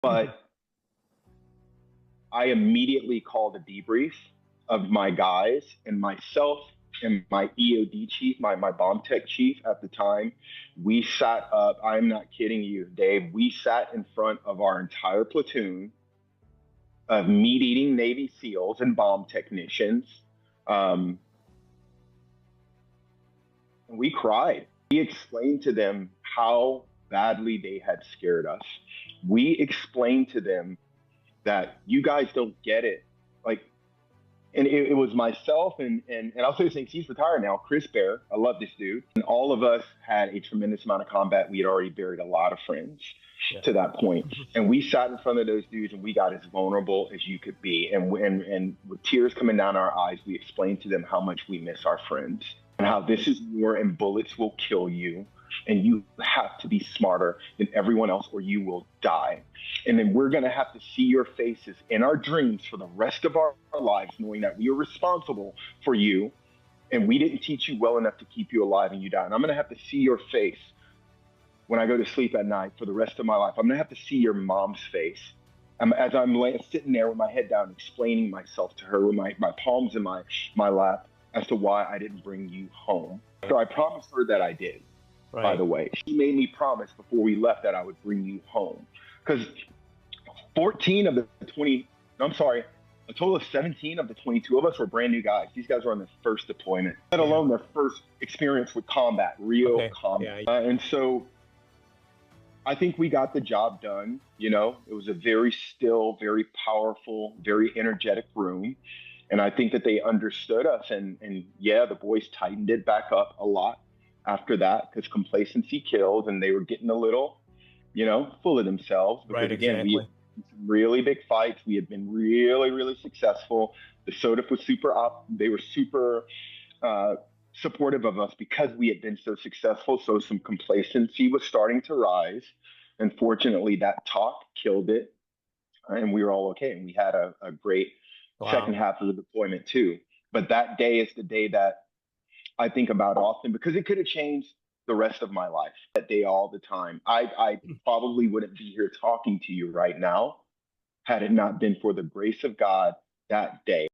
But I immediately called a debrief of my guys and myself and my EOD chief, my bomb tech chief at the time. We sat up, I'm not kidding you, Dave. We sat in front of our entire platoon of meat eating Navy SEALs and bomb technicians. Um, and we cried. We explained to them how badly they had scared us. We explained to them that you guys don't get it. Like, and it was myself and I'll say the same. He's retired now. Chris Bear, I love this dude. And all of us had a tremendous amount of combat. We had already buried a lot of friends to that point. And we sat in front of those dudes and we got as vulnerable as you could be. And with tears coming down our eyes, we explained to them how much we miss our friends and how this is war and bullets will kill you. And you have to be smarter than everyone else or you will die. And then we're going to have to see your faces in our dreams for the rest of our lives, knowing that we are responsible for you and we didn't teach you well enough to keep you alive and you die. And I'm going to have to see your face when I go to sleep at night for the rest of my life. I'm going to have to see your mom's face as I'm sitting there with my head down, explaining myself to her with my palms in my lap as to why I didn't bring you home. So I promised her that I did. Right. By the way, she made me promise before we left that I would bring you home. Because 14 of the 20, I'm sorry, a total of 17 of the 22 of us were brand new guys. These guys were on their first deployment, let alone their first experience with combat, real combat. And so I think we got the job done. You know, it was a very still, very powerful, very energetic room. And I think that they understood us. And yeah, the boys tightened it back up a lot after that because complacency kills and they were getting a little, full of themselves. Because again, we had some really big fights. We had been really, really successful. The SOTF was they were super supportive of us because we had been so successful. So some complacency was starting to rise. Unfortunately, that talk killed it. And we were all okay. And we had a great second half of the deployment too. But that day is the day that I think about often because it could have changed the rest of my life. That day all the time. I probably wouldn't be here talking to you right now had it not been for the grace of God that day.